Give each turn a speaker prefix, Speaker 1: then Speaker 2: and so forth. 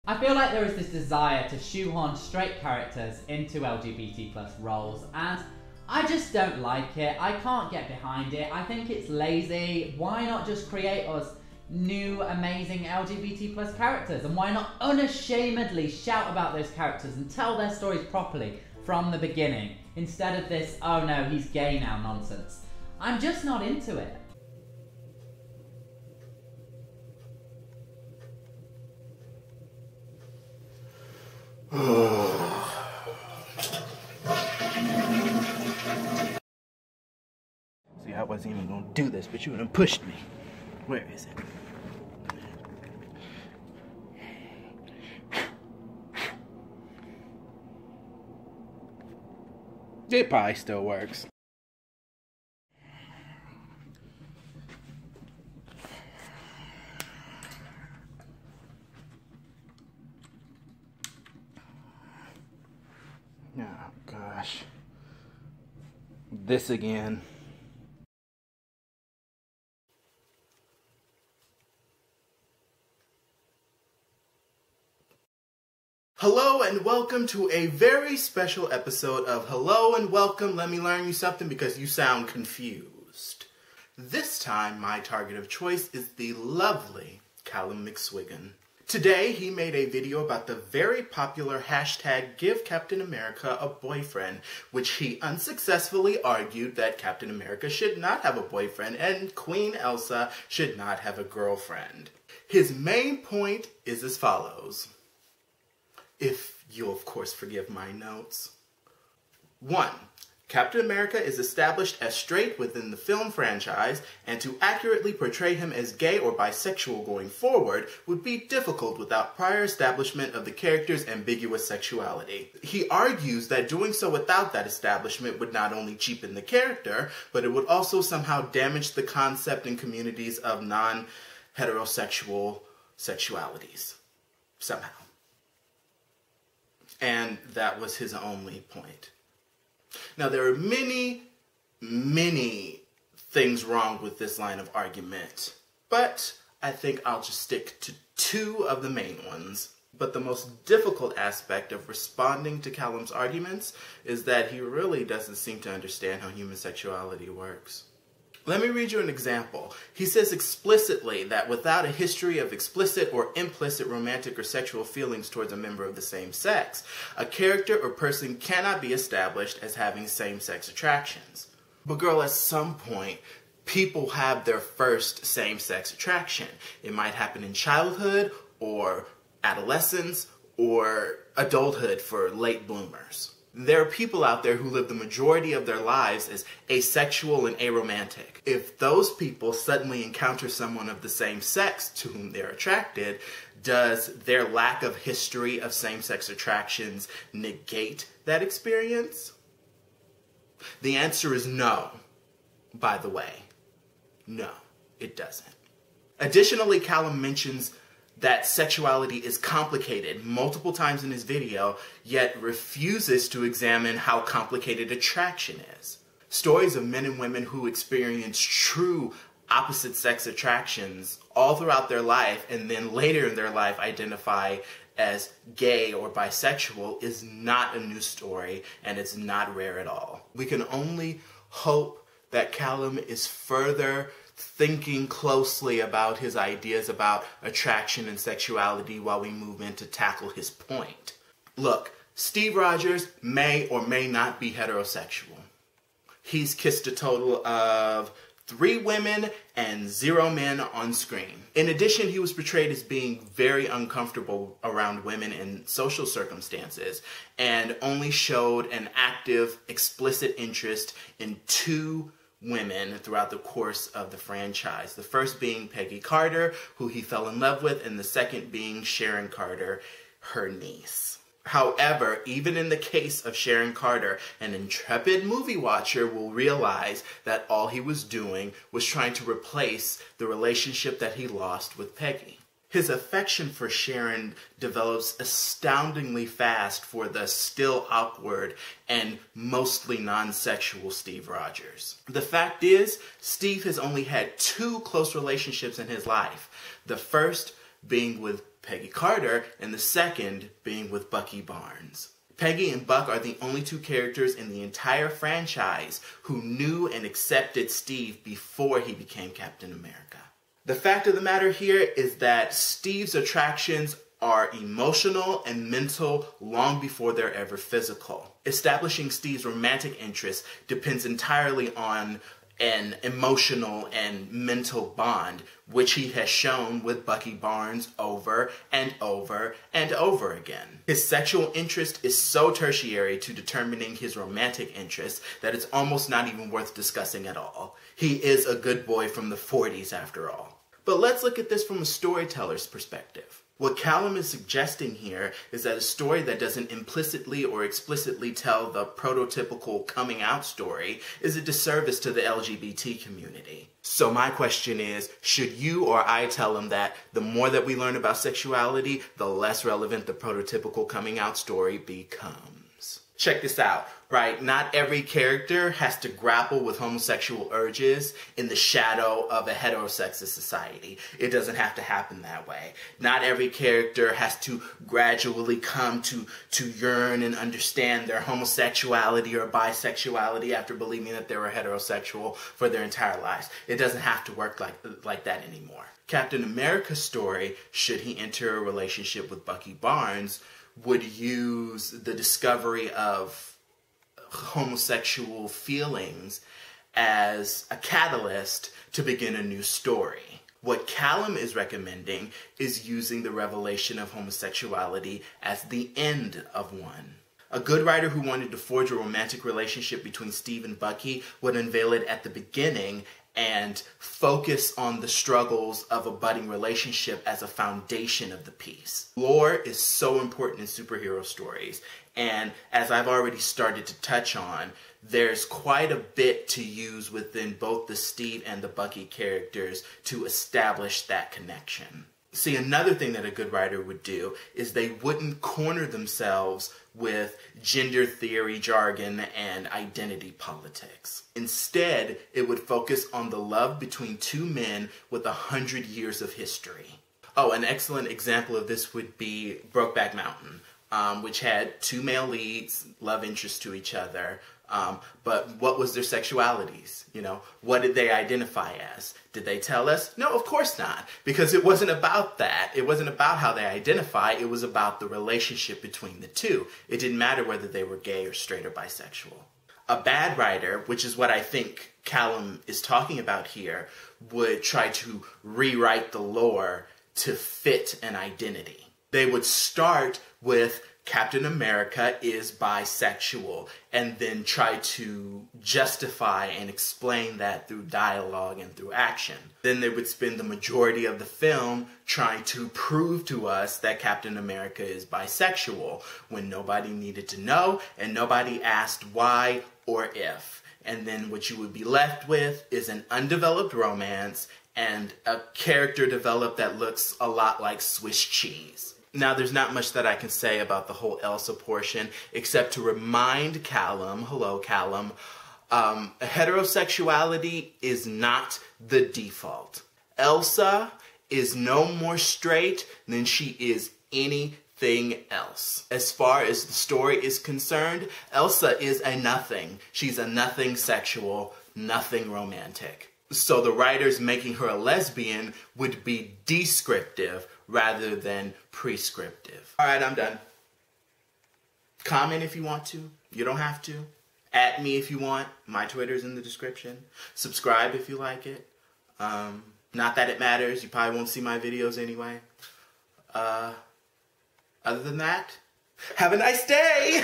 Speaker 1: I feel like there is this desire to shoehorn straight characters into LGBT plus roles, and I just don't like it. I can't get behind it. I think it's lazy. Why not just create us new amazing LGBT plus characters, and why not unashamedly shout about those characters and tell their stories properly from the beginning, instead of this "oh no, he's gay now" nonsense. I'm just not into it.
Speaker 2: See, I wasn't even gonna do this, but you would have pushed me. Where is it? It probably still works. Oh gosh. This again. Hello and welcome to a very special episode of Hello and Welcome, Let Me Learn You Something Because You Sound Confused. This time, my target of choice is the lovely Callum McSwiggan. Today, he made a video about the very popular hashtag Give Captain America a Boyfriend, which he unsuccessfully argued that Captain America should not have a boyfriend and Queen Elsa should not have a girlfriend. His main point is as follows. If you'll, of course, forgive my notes. 1. Captain America is established as straight within the film franchise, and to accurately portray him as gay or bisexual going forward would be difficult without prior establishment of the character's ambiguous sexuality. He argues that doing so without that establishment would not only cheapen the character, but it would also somehow damage the concept in communities of non-heterosexual sexualities. Somehow. And that was his only point. Now, there are many things wrong with this line of argument, but I think I'll just stick to two of the main ones. But the most difficult aspect of responding to Callum's arguments is that he really doesn't seem to understand how human sexuality works. Let me read you an example. He says explicitly that without a history of explicit or implicit romantic or sexual feelings towards a member of the same sex, a character or person cannot be established as having same-sex attractions. But girl, at some point, people have their first same-sex attraction. It might happen in childhood or adolescence or adulthood for late bloomers. There are people out there who live the majority of their lives as asexual and aromantic. If those people suddenly encounter someone of the same sex to whom they're attracted, does their lack of history of same-sex attractions negate that experience? The answer is no, by the way. No, it doesn't. Additionally, Callum mentions that sexuality is complicated multiple times in his video, yet refuses to examine how complicated attraction is. Stories of men and women who experience true opposite sex attractions all throughout their life and then later in their life identify as gay or bisexual is not a new story, and it's not rare at all. We can only hope that Callum is further thinking closely about his ideas about attraction and sexuality while we move in to tackle his point. Look, Steve Rogers may or may not be heterosexual. He's kissed a total of 3 women and 0 men on screen. In addition, he was portrayed as being very uncomfortable around women in social circumstances and only showed an active, explicit interest in 2 women throughout the course of the franchise. The first being Peggy Carter, who he fell in love with, and the second being Sharon Carter, her niece. However, even in the case of Sharon Carter, an intrepid movie watcher will realize that all he was doing was trying to replace the relationship that he lost with Peggy. His affection for Sharon develops astoundingly fast for the still awkward and mostly non-sexual Steve Rogers. The fact is, Steve has only had 2 close relationships in his life. The first being with Peggy Carter, and the second being with Bucky Barnes. Peggy and Buck are the only two characters in the entire franchise who knew and accepted Steve before he became Captain America. The fact of the matter here is that Steve's attractions are emotional and mental long before they're ever physical. Establishing Steve's romantic interest depends entirely on an emotional and mental bond, which he has shown with Bucky Barnes over and over and over again. His sexual interest is so tertiary to determining his romantic interest that it's almost not even worth discussing at all. He is a good boy from the 40s after all. But let's look at this from a storyteller's perspective. What Callum is suggesting here is that a story that doesn't implicitly or explicitly tell the prototypical coming out story is a disservice to the LGBT community. So my question is, should you or I tell him that the more that we learn about sexuality, the less relevant the prototypical coming out story becomes? Check this out, right? Not every character has to grapple with homosexual urges in the shadow of a heterosexist society. It doesn't have to happen that way. Not every character has to gradually come to yearn and understand their homosexuality or bisexuality after believing that they were heterosexual for their entire lives. It doesn't have to work like that anymore. Captain America's story, should he enter a relationship with Bucky Barnes, would use the discovery of homosexual feelings as a catalyst to begin a new story. What Callum is recommending is using the revelation of homosexuality as the end of one. A good writer who wanted to forge a romantic relationship between Steve and Bucky would unveil it at the beginning and focus on the struggles of a budding relationship as a foundation of the piece. Lore is so important in superhero stories, and as I've already started to touch on, there's quite a bit to use within both the Steve and the Bucky characters to establish that connection. See, another thing that a good writer would do is they wouldn't corner themselves with gender theory jargon and identity politics. Instead, it would focus on the love between two men with 100 years of history. Oh, an excellent example of this would be Brokeback Mountain, which had two male leads, love interests to each other. But what was their sexualities? You know, what did they identify as? Did they tell us? No, of course not, because it wasn't about that. It wasn't about how they identify. It was about the relationship between the two. It didn't matter whether they were gay or straight or bisexual. A bad writer, which is what I think Callum is talking about here, would try to rewrite the lore to fit an identity. They would start with Captain America is bisexual, and then try to justify and explain that through dialogue and through action. Then they would spend the majority of the film trying to prove to us that Captain America is bisexual, when nobody needed to know and nobody asked why or if. And then what you would be left with is an undeveloped romance and a character developed that looks a lot like Swiss cheese. Now, there's not much that I can say about the whole Elsa portion, except to remind Callum, hello Callum, heterosexuality is not the default. Elsa is no more straight than she is anything else. As far as the story is concerned, Elsa is a nothing. She's a nothing sexual, nothing romantic. So the writers making her a lesbian would be descriptive rather than prescriptive. Alright, I'm done. Comment if you want to. You don't have to. At me if you want. My Twitter's in the description. Subscribe if you like it. Not that it matters. You probably won't see my videos anyway. Other than that, have a nice day!